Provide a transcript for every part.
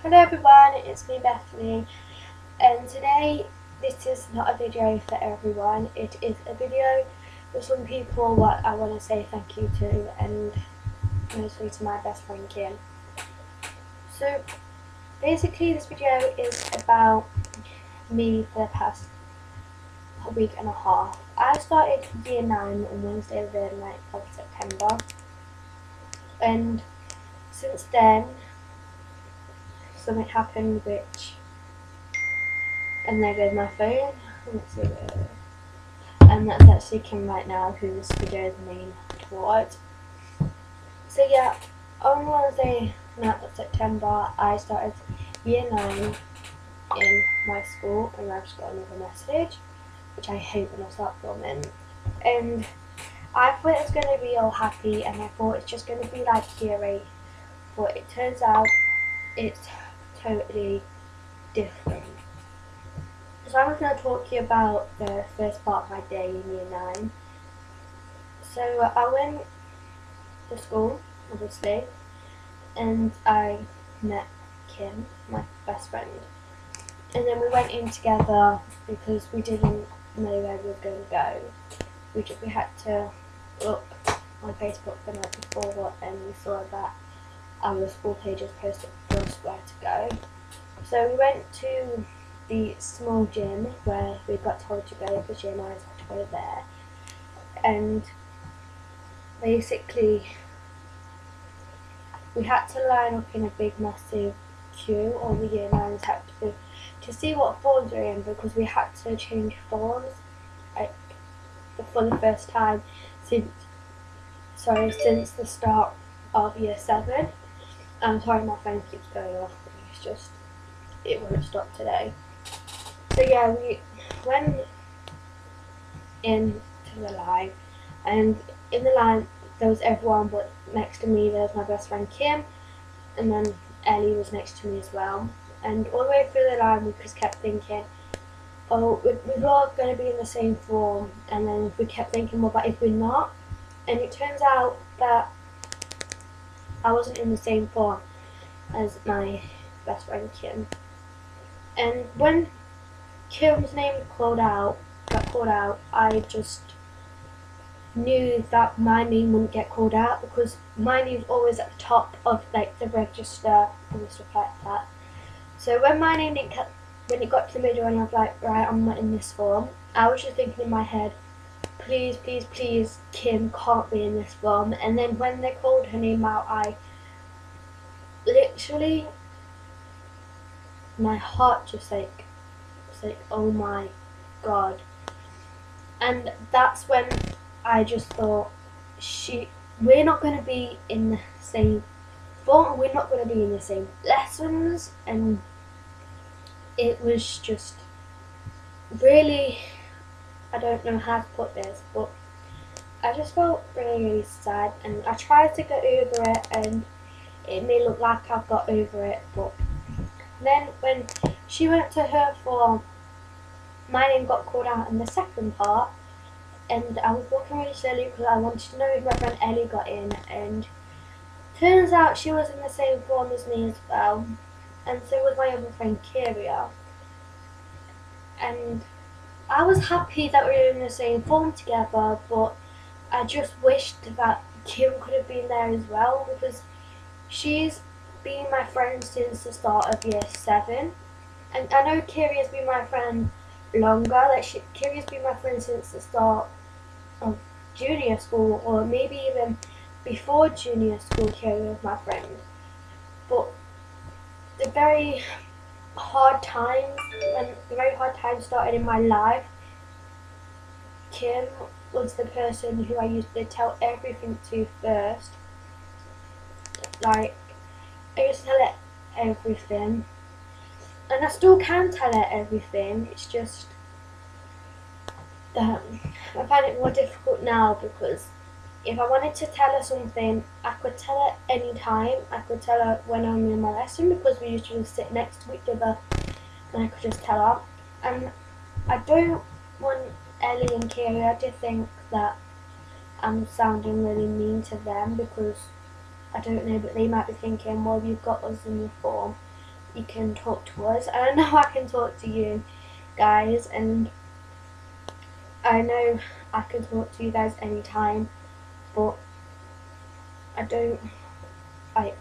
Hello everyone, it's me Bethany, and today this is not a video for everyone. It is a video for some people what I want to say thank you to, and mostly to my best friend Kim. So basically this video is about me for the past week and a half. I started year 9 on Wednesday the 9th of September, and since then something happened and there goes my phone. Let's see and that's actually Kim right now, who this video is named towards. So yeah, on Wednesday 9th of September I started year 9 in my school, and I've just got another message which I hate when I start filming, and I thought it was going to be all happy and I thought it's just going to be like year 8, but it turns out it's totally different. So I'm going to talk to you about the first part of my day in year 9. So I went to school, obviously, and I met Kim, my best friend. And then we went in together because we didn't know where we were going to go. We had to look on Facebook the night before, and we saw that our school pages posted us where to go. So we went to the small gym where we got told to go because year 9s had to go there, and basically we had to line up in a big massive queue. All the year 9s had to see what forms we were in, because we had to change forms for the first time since the start of year 7. I'm sorry my phone keeps going off, but it's just, it won't stop today. So yeah, we went into the line, and in the line there was everyone, but next to me there was my best friend Kim, and then Ellie was next to me as well. And all the way through the line we just kept thinking, oh, we're all going to be in the same form, and then we kept thinking, well, but if we're not? And it turns out that I wasn't in the same form as my best friend Kim. And when Kim's name got called out, I just knew that my name wouldn't get called out, because my name's always at the top of like the register and stuff like that. So when my name didn't when it got to the middle and I was like, right, I'm not in this form, I was just thinking in my head, please, please, please, Kim can't be in this form. And then when they called her name out, I literally, my heart just like, oh my god. And that's when I just thought, we're not going to be in the same form, we're not going to be in the same lessons. And it was just really, I don't know how to put this, but I just felt really, really sad, and I tried to get over it, and it may look like I've got over it, but then when she went to her form, my name got called out in the second part, and I was walking really slowly because I wanted to know if my friend Ellie got in, and turns out she was in the same form as me as well, and so was my other friend Kyria. And I was happy that we were in the same form together, but I just wished that Kim could have been there as well, because she's been my friend since the start of year 7. And I know Kyria's been my friend longer, Kyria's been my friend since the start of junior school, or maybe even before junior school. Kyria was my friend. But the very hard times started in my life, Kim was the person who I used to tell everything to first. Like, I used to tell her everything, and I still can tell her everything. It's just that I find it more difficult now, because if I wanted to tell her something, I could tell her any time. I could tell her when I'm in my lesson, because we usually sit next to each other, and I could just tell her. And I don't want Ellie and Kyria to think that I'm sounding really mean to them, because I don't know, but they might be thinking, well, you've got us in your form, you can talk to us. And I know I can talk to you guys, and I know I can talk to you guys anytime, but I don't like.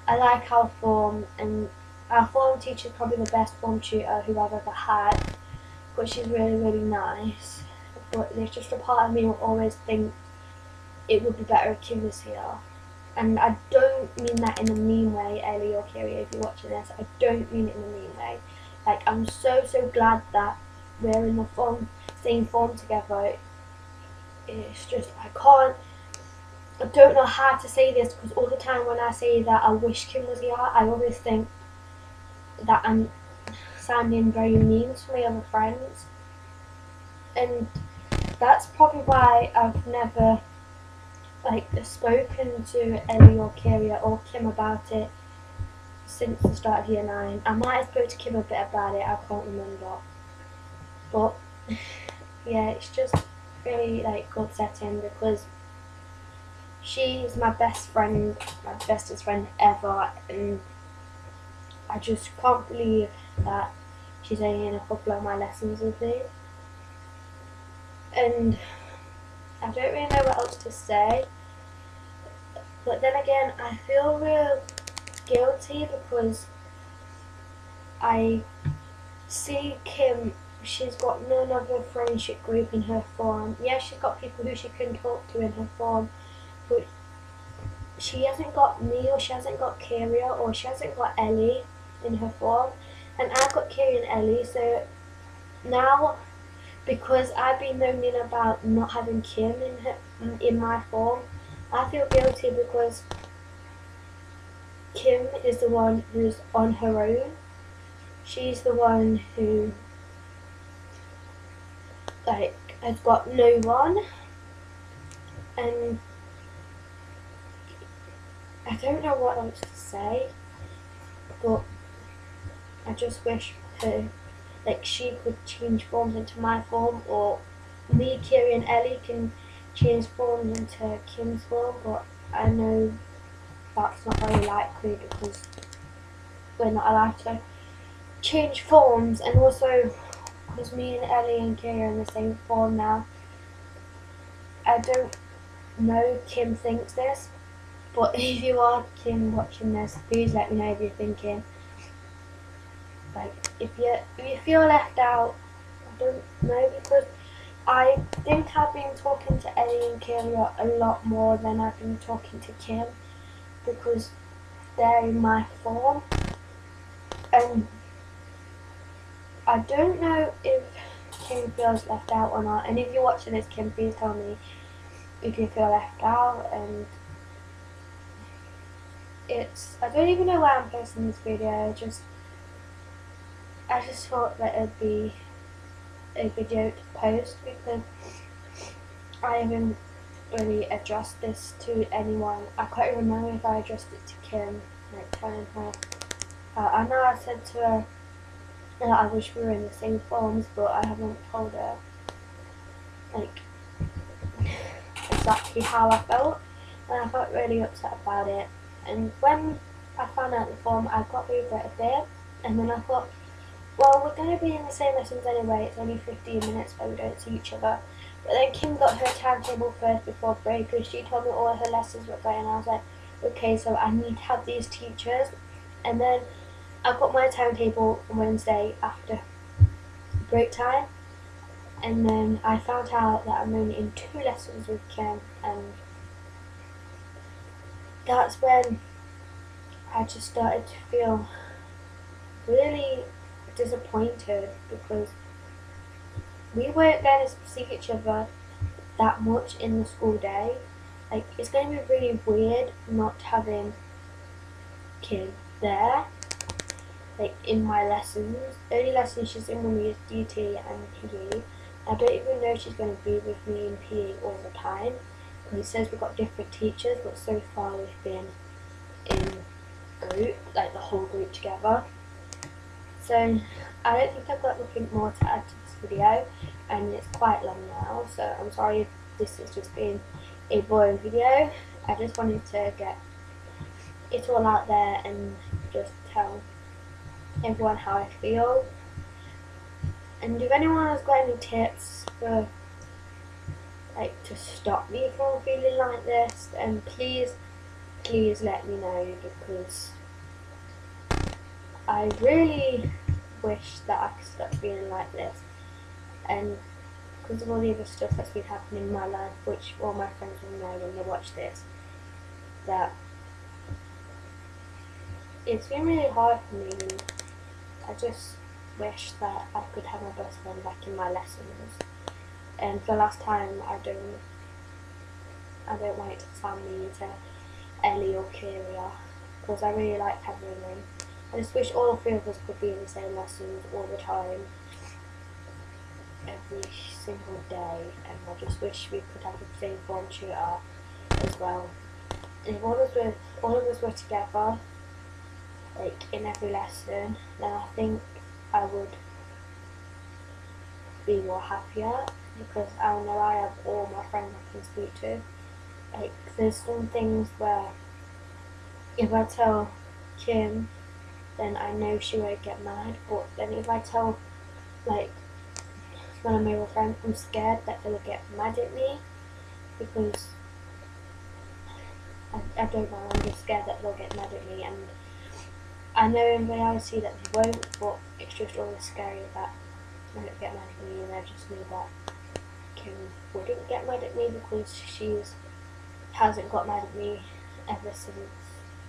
I like our form, and our form teacher is probably the best form tutor who I've ever had, but she's really, really nice. But there's just a part of me who always think it would be better if Kim was here. And I don't mean that in a mean way, Ellie or Kiri, if you're watching this. I don't mean it in a mean way. Like, I'm so glad that we're in the same form together. It's just, I don't know how to say this, because all the time when I say that I wish Kim was here, I always think that I'm sounding very mean to my other friends. And that's probably why I've never spoken to Ellie or Kiri or Kim about it since the start of year 9. I might have spoken to Kim a bit about it, I can't remember. But yeah, it's just really upsetting, because she's my best friend, my bestest friend ever, and I just can't believe that she's only in a couple of my lessons with me. And I don't really know what else to say. But then again, I feel real guilty, because I see Kim, she's got none other friendship group in her form. Yeah, she's got people who she can talk to in her form, but she hasn't got me, or she hasn't got Kiri, or she hasn't got Ellie in her form. And I've got Kiri and Ellie, so now, because I've been moaning about not having Kim in my form, I feel guilty, because Kim is the one who's on her own. She's the one who has got no one, and I don't know what else to say, but I just wish she could change forms into my form, or me, Kiri and Ellie can change forms into Kim's form, but I know that's not very likely, because we're not allowed to change forms. And also, because me and Ellie and Kiri are in the same form now, I don't know Kim thinks this, but if you are Kim watching this, please let me know if you're thinking, if you feel left out. I don't know, because I think I've been talking to Ellie and Kiri a lot more than I've been talking to Kim, because they're in my form. And I don't know if Kim feels left out or not. And if you're watching this, Kim, please tell me if you feel left out. And I don't even know why I'm posting this video. I just thought that it'd be a video to post, because I haven't really addressed this to anyone. I can't remember if I addressed it to Kim, telling her. I know I said to her that I wish we were in the same forms, but I haven't told her exactly how I felt, and I felt really upset about it. And when I found out the form, I got over it a bit, and then I thought, well, we're going to be in the same lessons anyway, it's only 15 minutes where we don't see each other. But then Kim got her timetable first before break, and she told me all her lessons were going, and I was like, okay, so I need to have these teachers. And then I got my timetable on Wednesday after break time, and then I found out that I'm only in 2 lessons with Kim, and that's when I just started to feel really disappointed, because we weren't going to see each other that much in the school day. It's going to be really weird not having Kim there, in my lessons. Only lessons she's in with me is DT and PE. I don't even know if she's going to be with me in PE all the time, because it says we've got different teachers, but so far we've been in group, the whole group together. So I don't think I've got nothing more to add to this video, and it's quite long now, so I'm sorry if this has just been a boring video. I just wanted to get it all out there and just tell everyone how I feel. And if anyone has got any tips for like to stop me from feeling like this, then please let me know, because I really wish that I could stop feeling like this. And because of all the other stuff that's been happening in my life, which all my friends will know when they watch this, that it's been really hard for me, and I just wish that I could have my best friend back in my lessons. And for the last time, I don't want it to sound mean to Ellie or Kira, because I really like having them. I just wish all three of us could be in the same lessons all the time, every single day, and I just wish we could have the same form tutor as well. And if all of us were together, like in every lesson, then I think I would be more happier, because I know I have all my friends I can speak to. Like, there's some things where if I tell Kim, then I know she won't get mad, but then if I tell like one of my other friends, I'm scared that they'll get mad at me, because I don't know, I'm just scared that they'll get mad at me, and I know in reality that they won't, but it's just always scary that they won't get mad at me, and I just knew that Kim wouldn't get mad at me, because she hasn't got mad at me ever since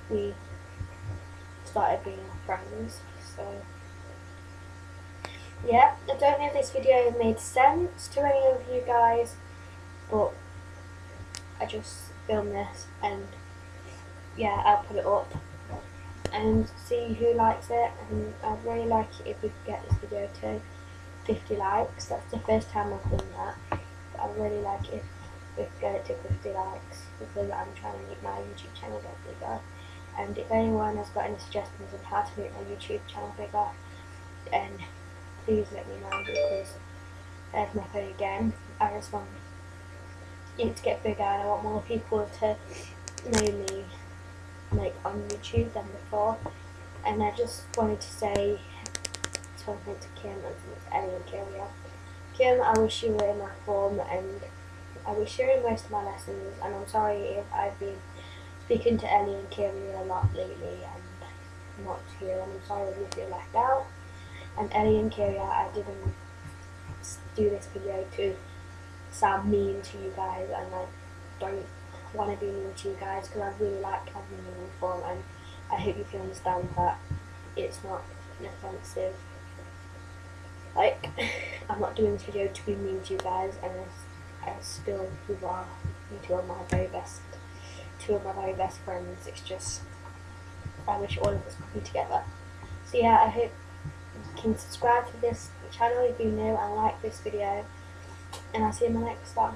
we started being friends. So yeah, I don't know if this video made sense to any of you guys, but I just filmed this, and yeah, I'll put it up and see who likes it. And I'd really like it if we could get this video to 50 likes. That's the first time I've done that, but I'd really like it if we could get it to 50 likes, because I'm trying to make my YouTube channel get bigger. And if anyone has got any suggestions on how to make my YouTube channel bigger, then please let me know, because there's my phone again. I just want it to get bigger, and I want more people to know me like on YouTube than before. And I just wanted to say something to Kim and to Ellie and Kira. Kim, I wish you were in my form, and I wish you were in most of my lessons, and I'm sorry if I've been speaking to Ellie and Kira a lot lately and not to you, and I'm sorry if you feel left out. And Ellie and Kira, I didn't do this video to sound mean to you guys, and I don't want to be mean to you guys, because I really like having you in form, and I hope you can understand that it's not an offensive, like, I'm not doing this video to be mean to you guys, and I still, you are two of my very best friends. It's just, I wish all of us could be together. So yeah, I hope you can subscribe to this channel if you know and like this video, and I'll see you in my next one.